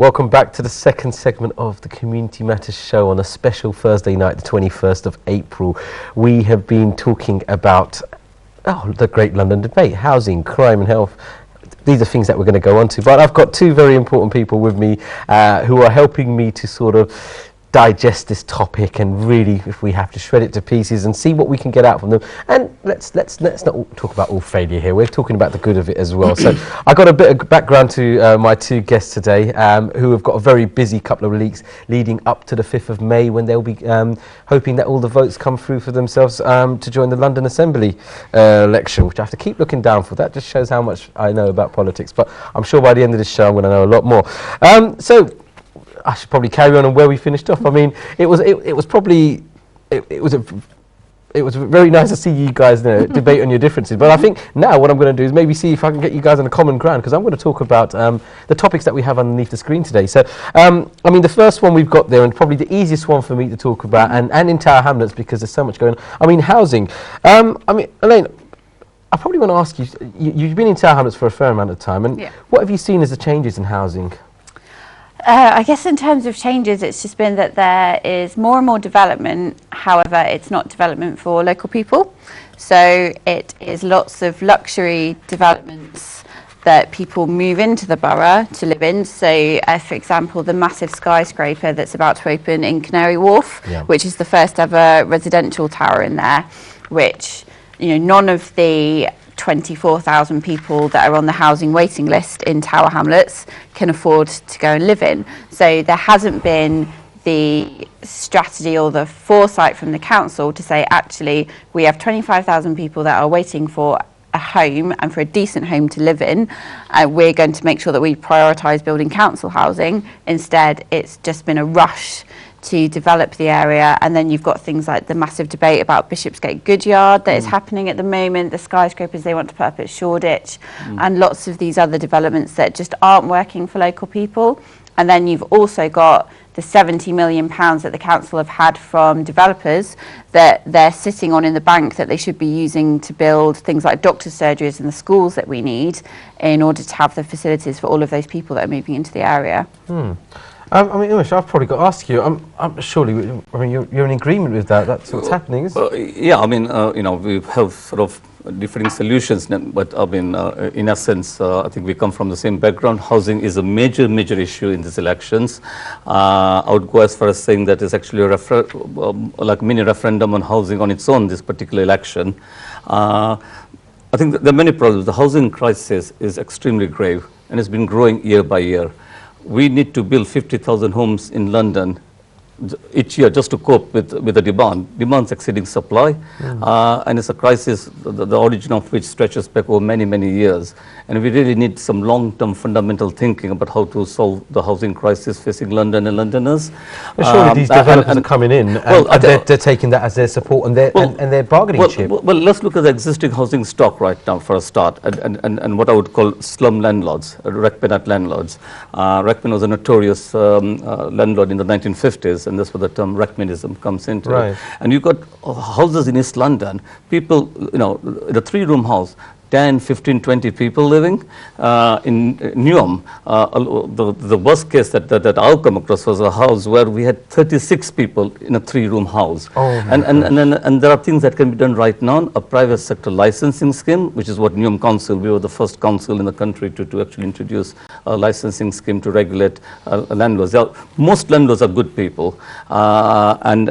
Welcome back to the second segment of the Community Matters show on a special Thursday night, the 21st of April. We have been talking about the Great London Debate, housing, crime and health. These are things that we're going to go on to, but I've got two very important people with me who are helping me to sort of digest this topic and really, if we have to, shred it to pieces and see what we can get out from them. And let's not talk about all failure here. We're talking about the good of it as well. So I got a bit of background to my two guests today, who have got a very busy couple of weeks leading up to the 5th of May, when they'll be hoping that all the votes come through for themselves to join the London Assembly election, which I have to keep looking down for. That just shows how much I know about politics. But I'm sure by the end of this show I'm going to know a lot more. So I should probably carry on where we finished off. I mean, it was very nice to see you guys debate on your differences. But I think now what I'm going to do is maybe see if I can get you guys on a common ground, because I'm going to talk about the topics that we have underneath the screen today. So, I mean, the first one we've got there, and probably the easiest one for me to talk about, and in Tower Hamlets, because there's so much going on. I mean, housing. I mean, Elaine, I probably want to ask you, you've been in Tower Hamlets for a fair amount of time, and what have you seen as the changes in housing? I guess in terms of changes, it's just been that there is more and more development. However, it's not development for local people. So it is lots of luxury developments that people move into the borough to live in. So, for example, the massive skyscraper that's about to open in Canary Wharf, which is the first ever residential tower in there, which, you know, none of the 24,000 people that are on the housing waiting list in Tower Hamlets can afford to go and live in. So there hasn't been the strategy or the foresight from the council to say, actually, we have 25,000 people that are waiting for a home and for a decent home to live in. We're going to make sure that we prioritise building council housing. Instead, it's just been a rush to develop the area, and then you've got things like the massive debate about Bishopsgate Goodyard that is happening at the moment, the skyscrapers they want to put up at Shoreditch, and lots of these other developments that just aren't working for local people. And then you've also got the £70 million that the council have had from developers that they're sitting on in the bank that they should be using to build things like doctors' surgeries and the schools that we need in order to have the facilities for all of those people that are moving into the area. I mean, Umesh, I've probably got to ask you. Surely, I mean, you're in agreement with that. That's what's happening, isn't it? Yeah, I mean, you know, we have sort of differing solutions, but I mean, in essence, I think we come from the same background. Housing is a major issue in these elections. I would go as far as saying that it's actually a like mini referendum on housing on its own, this particular election. I think there are many problems. The housing crisis is extremely grave, and it's been growing year by year. We need to build 50,000 homes in London each year just to cope with the demand. Demand's exceeding supply, and it's a crisis, the origin of which stretches back over many years. And we really need some long-term fundamental thinking about how to solve the housing crisis facing London and Londoners. But surely these developers are coming in and they're taking that as their support and their bargaining chip. Well, let's look at the existing housing stock right now for a start, and what I would call slum landlords, Rackpenite landlords. Rackpen was a notorious landlord in the 1950s, and that's where the term Rackmanism comes into it. And you've got houses in East London, people, you know, the 3-room house, 10, 15, 20 people living. In Newham, the worst case that I've come across was a house where we had 36 people in a 3-room house. And there are things that can be done right now. A private sector licensing scheme, which is what Newham Council, we were the first council in the country to actually introduce a licensing scheme to regulate landlords. Most landlords are good people and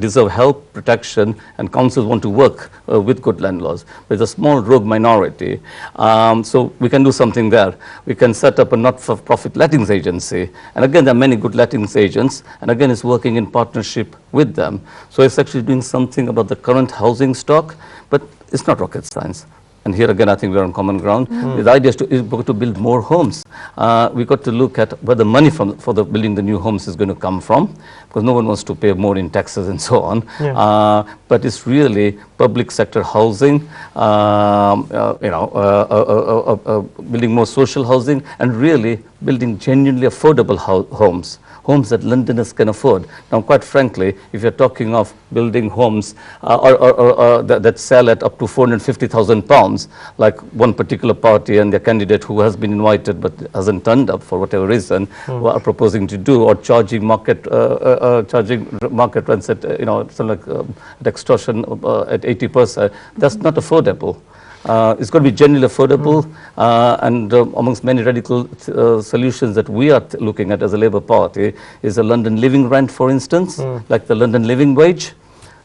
deserve help, protection, and councils want to work with good landlords. But there's a small rogue minority. So we can do something there. We can set up a not-for-profit lettings agency. And again, there are many good lettings agents. And again, it's working in partnership with them. So it's actually doing something about the current housing stock, but it's not rocket science. And here again, I think we're on common ground. The idea is to build more homes. We've got to look at where the money for building the new homes is going to come from, because no one wants to pay more in taxes and so on. But it's really public sector housing, building more social housing, and really building genuinely affordable homes. homes that Londoners can afford. Now, quite frankly, if you're talking of building homes that sell at up to £450,000, like one particular party and their candidate who has been invited but hasn't turned up for whatever reason, who are proposing to do, or charging market rents at something like at extortion at 80%, that's not affordable. It's going to be generally affordable, and amongst many radical solutions that we are looking at as a Labour Party is a London living rent, for instance, like the London living wage.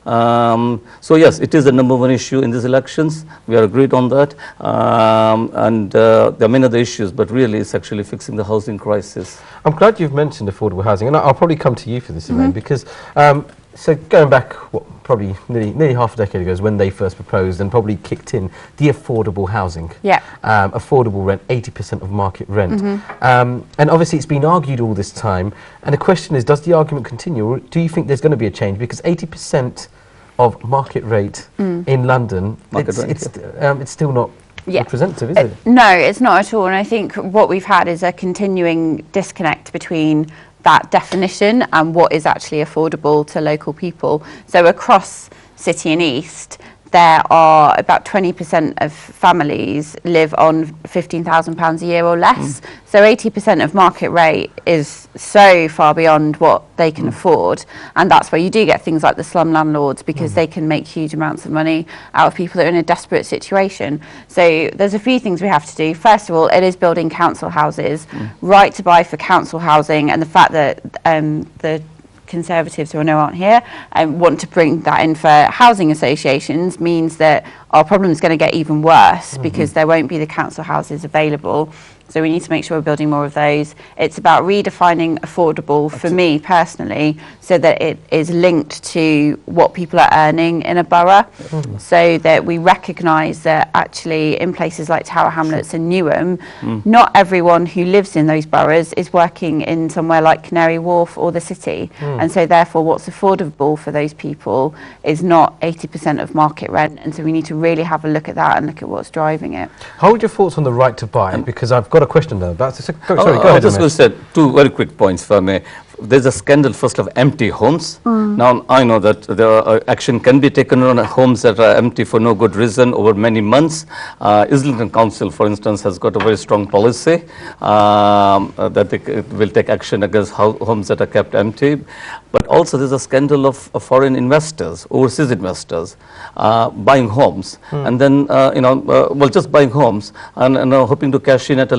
So yes, it is the #1 issue in these elections. We are agreed on that, and there are many other issues, but really it's actually fixing the housing crisis. I'm glad you've mentioned affordable housing, and I'll probably come to you for this, Elaine, because so going back, probably nearly half a decade ago is when they first proposed and probably kicked in the affordable housing. Yeah. Affordable rent, 80% of market rent. And obviously it's been argued all this time, and the question is, does the argument continue, or do you think there's going to be a change? Because 80% of market rate in London, it's still not representative, is it? No, it's not at all. And I think what we've had is a continuing disconnect between that definition and what is actually affordable to local people. So across City and East, there are about 20% of families live on £15,000 a year or less. So 80% of market rate is so far beyond what they can afford. And that's where you do get things like the slum landlords, because they can make huge amounts of money out of people that are in a desperate situation. So there's a few things we have to do. First of all, it is building council houses, right to buy for council housing, and the fact that the Conservatives, who I know aren't here, want to bring that in for housing associations means that our problem is going to get even worse, because there won't be the council houses available. So we need to make sure we're building more of those. It's about redefining affordable for me personally, so that it is linked to what people are earning in a borough, so that we recognise that actually in places like Tower Hamlets and Newham, not everyone who lives in those boroughs is working in somewhere like Canary Wharf or the City. And so therefore what's affordable for those people is not 80% of market rent. And so we need to really have a look at that and look at what's driving it. Hold your thoughts on the right to buy, because I've got a question there. Sorry, go ahead. I was just going to say two very quick points, if I may. There's a scandal, first, of empty homes. Now, I know that action can be taken on homes that are empty for no good reason over many months. Islington Council, for instance, has got a very strong policy that they will take action against homes that are kept empty. But also there's a scandal of foreign investors, overseas investors, buying homes, and then, just buying homes and hoping to cash in at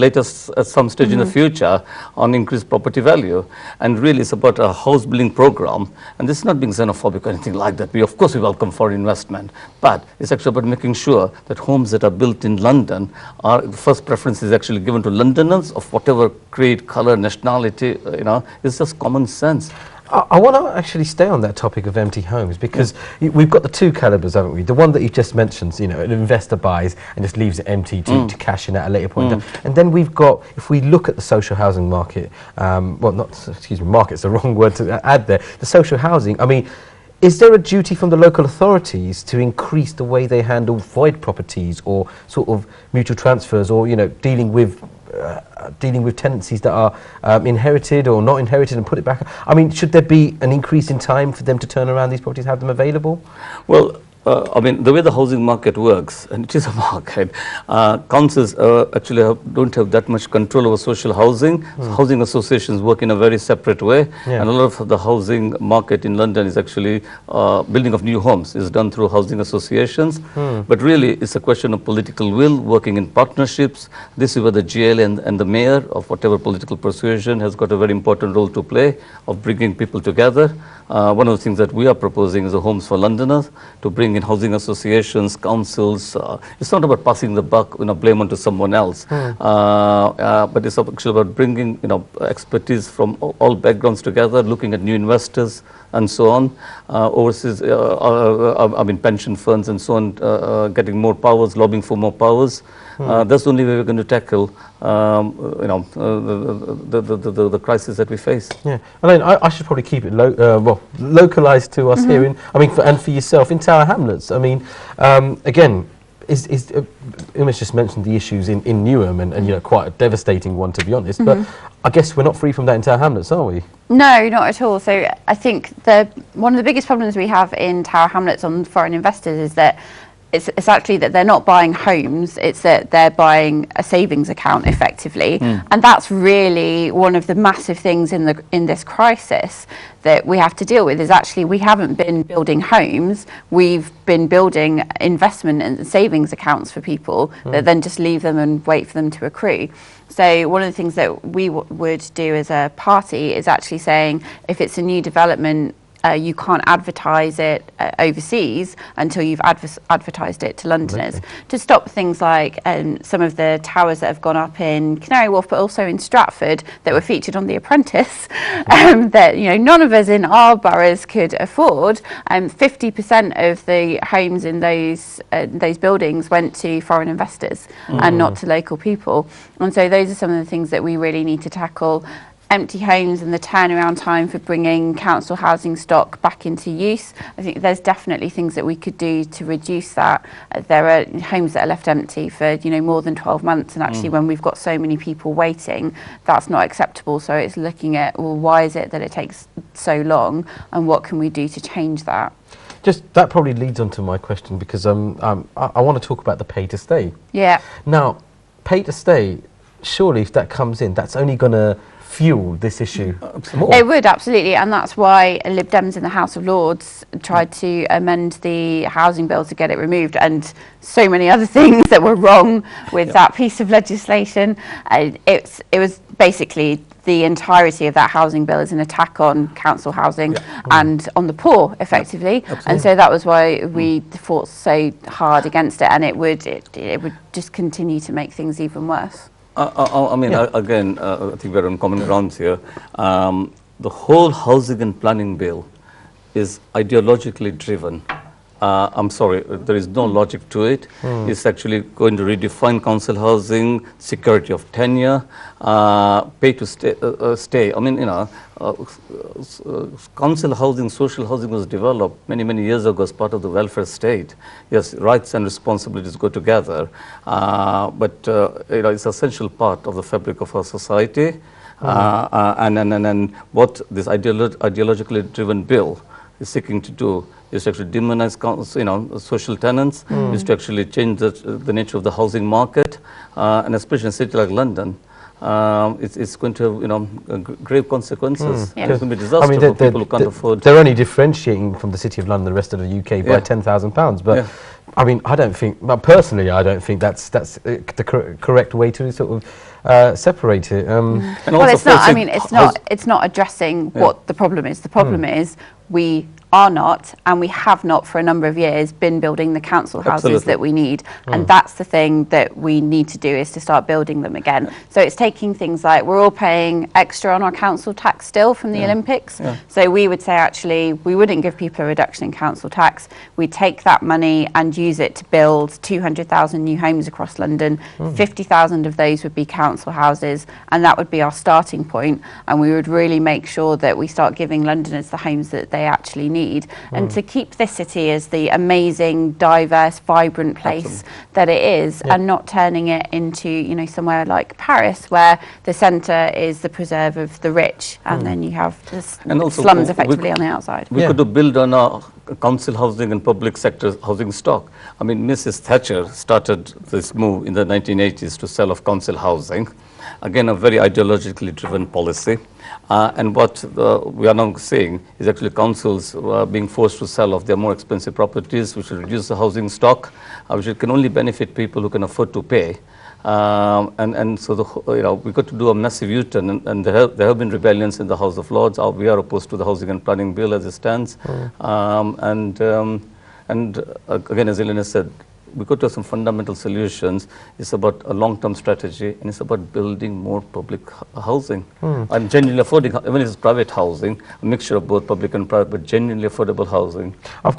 some stage in the future on increased property value. And really it's about a house building program, and this is not being xenophobic or anything like that. Of course we welcome foreign investment, but it's actually about making sure that homes that are built in London are, first preference is actually given to Londoners of whatever creed, color, nationality, it's just common sense. I want to actually stay on that topic of empty homes, because we've got the two calibers, haven't we? The one that you just mentioned, an investor buys and just leaves it empty to cash in at a later point. And then we've got, if we look at the social housing market, market's the wrong word to add there, the social housing, I mean, is there a duty from the local authorities to increase the way they handle void properties, or sort of mutual transfers, or, dealing with tenancies that are inherited or not inherited and put it back? I mean, should there be an increase in time for them to turn around these properties, have them available? Well, the way the housing market works, and it is a market, councils actually don't have that much control over social housing. Housing associations work in a very separate way, and a lot of the housing market in London is actually building of new homes is done through housing associations. But really, it's a question of political will, working in partnerships. This is where the GLA and the mayor of whatever political persuasion has got a very important role to play of bringing people together. One of the things that we are proposing is a Homes for Londoners, to bring in housing associations, councils. It's not about passing the buck, blame onto someone else, but it's actually about bringing, expertise from all backgrounds together, looking at new investors and so on, overseas, pension funds and so on, getting more powers, lobbying for more powers. That's the only way we're going to tackle, the crisis that we face. Yeah, Elaine, I should probably keep it localized to us here. And for yourself in Tower Hamlets. I mean, again, Umesh just mentioned the issues in Newham, and you know, quite a devastating one, to be honest. But I guess we're not free from that in Tower Hamlets, are we? No, not at all. So I think one of the biggest problems we have in Tower Hamlets on foreign investors is that it's actually that they're not buying homes, it's that they're buying a savings account effectively. And that's really one of the massive things in this crisis that we have to deal with, is actually we haven't been building homes, we've been building investment and savings accounts for people that then just leave them and wait for them to accrue. So one of the things that we would do as a party is actually saying, if it's a new development, you can't advertise it overseas until you've advertised it to Londoners, to stop things like some of the towers that have gone up in Canary Wharf, but also in Stratford, that were featured on The Apprentice, that, you know, none of us in our boroughs could afford. 50% of the homes in those buildings went to foreign investors and not to local people. And so those are some of the things that we really need to tackle. Empty homes and the turnaround time for bringing council housing stock back into use. I think there's definitely things that we could do to reduce that. There are homes that are left empty for, you know, more than 12 months, and actually when we've got so many people waiting, that's not acceptable. So it's looking at, well, why is it that it takes so long, and what can we do to change that? Just that probably leads on to my question, because I want to talk about the pay to stay. Yeah. Now, pay to stay, surely if that comes in, that's only going to fuel this issue more. It would, absolutely, and that's why Lib Dems in the House of Lords tried to amend the housing bill to get it removed, and so many other things that were wrong with that piece of legislation. It was basically the entirety of that housing bill is an attack on council housing and on the poor, effectively. And so that was why we fought so hard against it, and it would just continue to make things even worse. I mean, again, I think we're on common grounds here. The whole housing and planning bill is ideologically driven. I'm sorry, there is no logic to it. It's actually going to redefine council housing, security of tenure, pay to stay. I mean, you know, council housing, social housing was developed many, many years ago as part of the welfare state. Yes, rights and responsibilities go together, but you know, it's an essential part of the fabric of our society. And what this ideologically driven bill is seeking to do is to actually demonize, you know, social tenants, is to actually change the nature of the housing market, and especially in a city like London. It's going to have, you know, grave consequences. It's going to be disastrous for people who can't afford. They're only differentiating from the City of London, the rest of the UK, by £10,000. But I mean, I don't think, personally, I don't think that's the correct way to sort of separate it. Well, it's not. I mean, it's not addressing what the problem is. The problem is we are not, and we have not for a number of years, been building the council houses that we need. And that's the thing that we need to do, is to start building them again. So it's taking things like, we're all paying extra on our council tax still from the Olympics. So we would say, actually, we wouldn't give people a reduction in council tax. We'd take that money and use it to build 200,000 new homes across London. 50,000 of those would be council houses, and that would be our starting point. And we would really make sure that we start giving Londoners the homes that they actually need. And to keep this city as the amazing, diverse, vibrant place that it is, and not turning it into, you know, somewhere like Paris, where the centre is the preserve of the rich, and then you have the slums effectively on the outside. We could build on our council housing and public sector housing stock. I mean, Mrs. Thatcher started this move in the 1980s to sell off council housing. Again, a very ideologically driven policy. And what we are now seeing is actually councils being forced to sell off their more expensive properties, which will reduce the housing stock, which can only benefit people who can afford to pay. And so you know, we got to do a massive U-turn, and there have been rebellions in the House of Lords. We are opposed to the housing and planning bill as it stands. And again, as Elena said, we got to have some fundamental solutions. It's about a long-term strategy, and it's about building more public housing and genuinely affording, even if it's private housing, a mixture of both public and private, but genuinely affordable housing. I've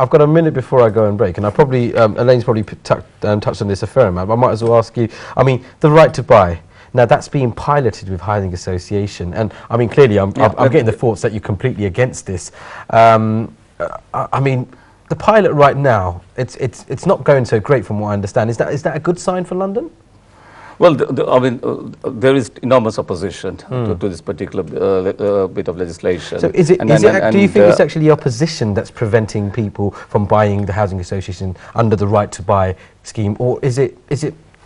got a minute before I go and break, and I probably Elaine's probably touched on this a fair amount. But I might as well ask you. I mean, the right to buy. Now that's being piloted with Housing Association, and I mean, clearly, I'm getting the thoughts that you're completely against this. I mean, the pilot right now, it's not going so great from what I understand. Is that a good sign for London? Well, I mean, there is enormous opposition to this particular bit of legislation. So is it, do you think it's actually the opposition that's preventing people from buying the housing association under the right to buy scheme, or is it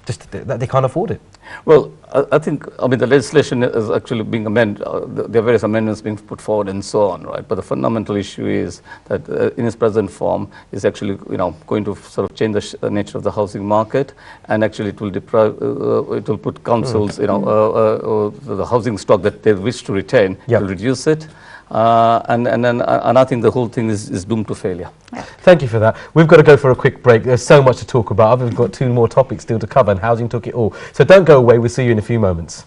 just that they can't afford it? Well, I think, I mean, the legislation is actually being amended, there are various amendments being put forward and so on, right? But the fundamental issue is that in its present form is actually, going to sort of change the nature of the housing market, and actually it will deprive, it will put councils, the housing stock that they wish to retain, to reduce it. And I think the whole thing is doomed to failure. Thank you for that. We've got to go for a quick break. There's so much to talk about. We've got 2 more topics still to cover, and housing took it all. So don't go away. We'll see you in a few moments.